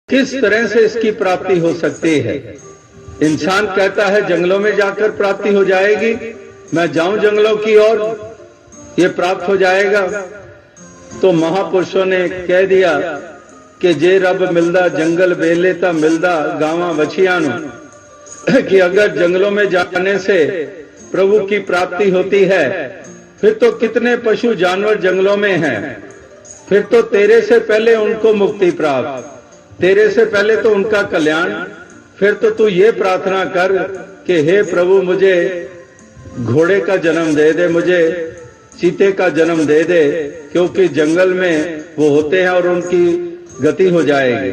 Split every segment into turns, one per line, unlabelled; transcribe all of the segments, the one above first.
किस तरह से इसकी प्राप्ति हो सकती है। इंसान कहता है जंगलों में जाकर प्राप्ति हो जाएगी, मैं जाऊं जंगलों की ओर, ये प्राप्त हो जाएगा। तो महापुरुषों ने कह दिया कि जे रब मिलदा जंगल बेले ता मिलदा गावां बछियां नूं, कि अगर जंगलों में जाने से प्रभु की प्राप्ति होती है फिर तो कितने पशु जानवर जंगलों में हैं, फिर तो तेरे से पहले उनको मुक्ति प्राप्त, तेरे से पहले तो उनका कल्याण। फिर तो तू ये प्रार्थना कर कि हे प्रभु मुझे घोड़े का जन्म दे दे, मुझे चीते का जन्म दे दे, क्योंकि जंगल में वो होते हैं और उनकी गति हो जाएगी।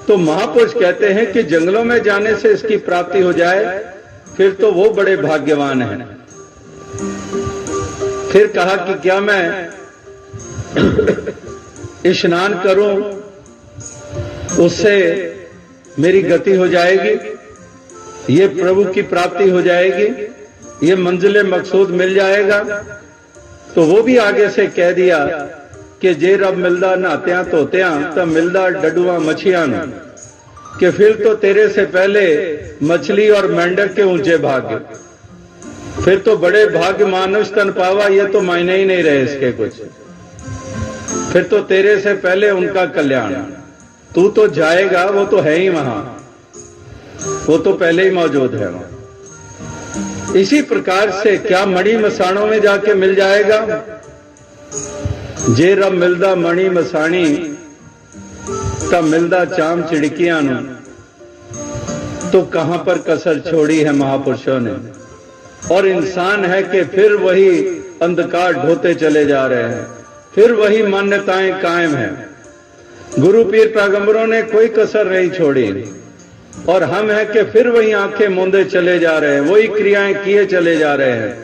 तो महापुरुष कहते हैं कि जंगलों में जाने से इसकी प्राप्ति हो जाए फिर तो वो बड़े भाग्यवान हैं। फिर कहा कि क्या मैं स्नान करूं उससे मेरी गति हो जाएगी, ये प्रभु की प्राप्ति हो जाएगी, ये मंजिल मकसूद मिल जाएगा। तो वो भी आगे से कह दिया कि जे रब मिलदा नहात्या धोत्या तब मिलदा डडुआ मछियां नूं, कि फिर तो तेरे से पहले मछली और मेंढक के ऊंचे भाग्य, फिर तो बड़े भाग्य मानुष तन पावा, ये तो मायने ही नहीं रहे इसके कुछ, फिर तो तेरे से पहले उनका कल्याण। तू तो जाएगा, वो तो है ही वहां, वो तो पहले ही मौजूद है वहां। इसी प्रकार से क्या मणि मसाणों में जाके मिल जाएगा। जे रब मिलदा मणि मसाणी तब मिलदा चाम चिड़कियां नूं, तो कहां पर कसर छोड़ी है महापुरुषों ने। और इंसान है कि फिर वही अंधकार ढोते चले जा रहे हैं, फिर वही मान्यताएं कायम हैं। गुरु पीर पैगंबरों ने कोई कसर नहीं छोड़ी, और हम हैं कि फिर वही आंखें मूंदे चले जा रहे हैं, वही क्रियाएं किए चले जा रहे हैं,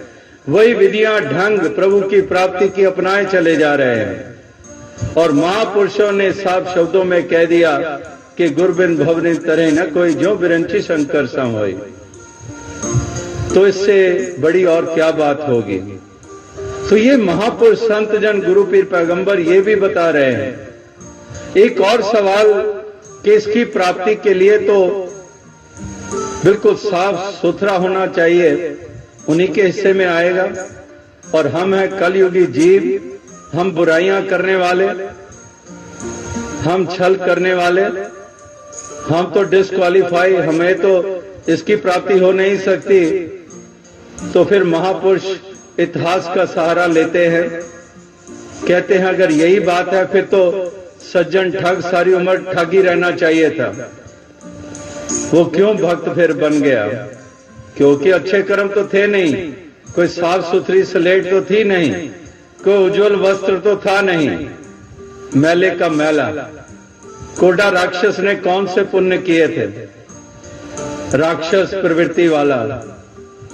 वही विधियां ढंग प्रभु की प्राप्ति की अपनाए चले जा रहे हैं। और महापुरुषों ने साफ शब्दों में कह दिया कि गुरबिन भवनि तरह न कोई जो बिरंची शंकर सम होई। तो इससे बड़ी और क्या बात होगी। तो ये महापुरुष संत जन गुरु पीर पैगंबर ये भी बता रहे हैं। एक और सवाल कि इसकी प्राप्ति के लिए तो बिल्कुल साफ सुथरा होना चाहिए, उन्हीं के हिस्से में आएगा। और हम हैं कलयुगी जीव, हम बुराइयां करने वाले, हम छल करने वाले, हम तो डिस्क्वालीफाई, हमें तो इसकी प्राप्ति हो नहीं सकती। तो फिर महापुरुष इतिहास का सहारा लेते हैं, कहते हैं अगर यही बात है फिर तो सज्जन ठग सारी उम्र ठग ही रहना चाहिए था। वो क्यों भक्त फिर बन गया, क्योंकि अच्छे कर्म तो थे नहीं, कोई साफ सुथरी स्लेट तो थी नहीं, कोई उज्जवल वस्त्र तो था नहीं, मैले का मैला। कोडा राक्षस ने कौन से पुण्य किए थे, राक्षस प्रवृत्ति वाला,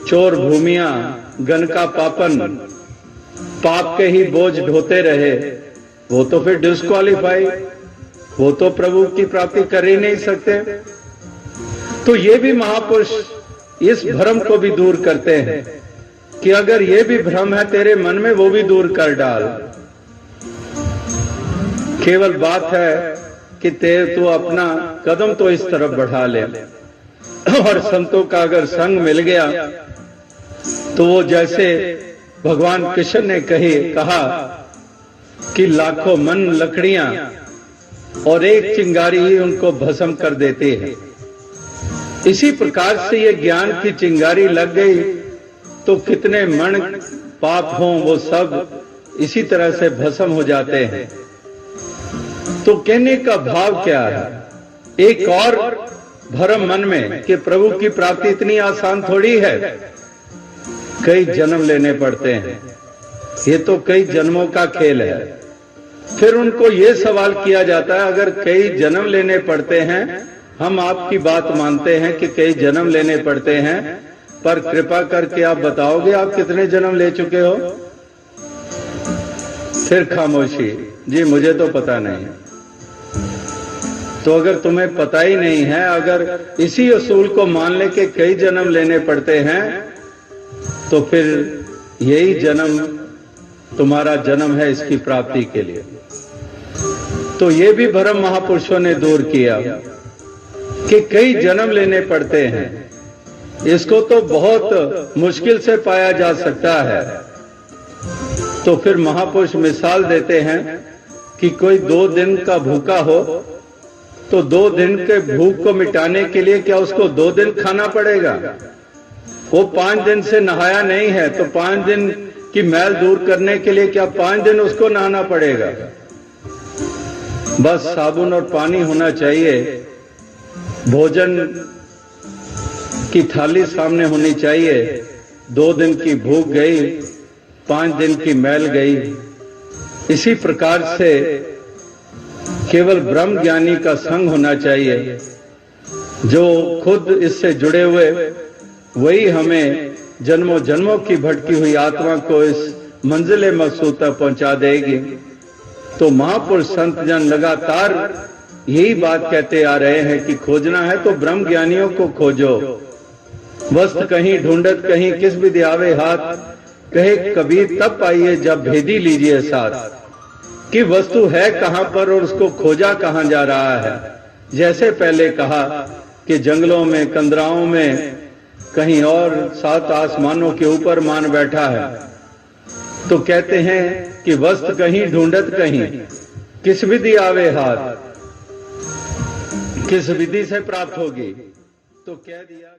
चोर भूमिया, गन का पापन, पाप के ही बोझ ढोते रहे, वो तो फिर डिस्क्वालीफाई, वो तो प्रभु की प्राप्ति कर ही नहीं सकते। तो ये भी महापुरुष इस भ्रम को भी दूर करते हैं कि अगर ये भी भ्रम है तेरे मन में, वो भी दूर कर डाल। केवल बात है कि तू अपना कदम तो इस तरफ बढ़ा ले। और संतों का अगर संग मिल गया तो वो जैसे भगवान कृष्ण ने कहा कि लाखों मन लकड़ियां और एक चिंगारी ही उनको भस्म कर देती है। इसी प्रकार से ये ज्ञान की चिंगारी लग गई तो कितने मन पाप हों वो सब इसी तरह से भस्म हो जाते हैं। तो कहने का भाव क्या है, एक और भरम मन में कि प्रभु की प्राप्ति इतनी आसान थोड़ी है, कई जन्म लेने पड़ते हैं, ये तो कई जन्मों का खेल है। फिर उनको ये सवाल किया जाता है अगर कई जन्म लेने पड़ते हैं, हम आपकी बात मानते हैं कि कई जन्म लेने पड़ते हैं, पर कृपा करके आप बताओगे आप कितने जन्म ले चुके हो। फिर खामोशी, जी मुझे तो पता नहीं। तो अगर तुम्हें पता ही नहीं है, अगर इसी असूल को मान ले कि कई जन्म लेने पड़ते हैं, तो फिर यही जन्म तुम्हारा जन्म है इसकी प्राप्ति के लिए। तो तो ये भी भ्रम महापुरुषों ने दूर किया कि कई जन्म लेने पड़ते हैं। इसको तो बहुत मुश्किल से पाया जा सकता है। तो फिर महापुरुष मिसाल देते हैं कि कोई 2 दिन का भूखा हो तो 2 दिन के भूख को मिटाने के लिए क्या उसको 2 दिन खाना पड़ेगा? वो 5 दिन से नहाया नहीं है तो 5 दिन की मैल दूर करने के लिए क्या 5 दिन उसको नहाना पड़ेगा? बस साबुन और पानी होना चाहिए, भोजन की थाली सामने होनी चाहिए। 2 दिन की भूख गई, 5 दिन की मैल गई। इसी प्रकार से केवल ब्रह्म ज्ञानी का संग होना चाहिए, जो खुद इससे जुड़े हुए, वही हमें जन्मों जन्मों की भटकी हुई आत्मा को इस मंजिल मकसूद तक पहुंचा देगी। तो महापुरुष संत जन लगातार यही बात कहते आ रहे हैं कि खोजना है तो ब्रह्म ज्ञानियों को खोजो। वस्तु कहीं ढूंढत कहीं किस विधि आवे हाथ, कहे कबीर तब पाइए जब भेदी लीजिए साथ। कि वस्तु है कहां पर और उसको खोजा कहां जा रहा है। जैसे पहले कहा कि जंगलों में, कंदराओं में, कहीं और 7 आसमानों के ऊपर मान बैठा है। तो कहते हैं कि वस्तु कहीं ढूंढत कहीं किस विधि आवे हाथ, किस विधि से प्राप्त होगी। तो कह दिया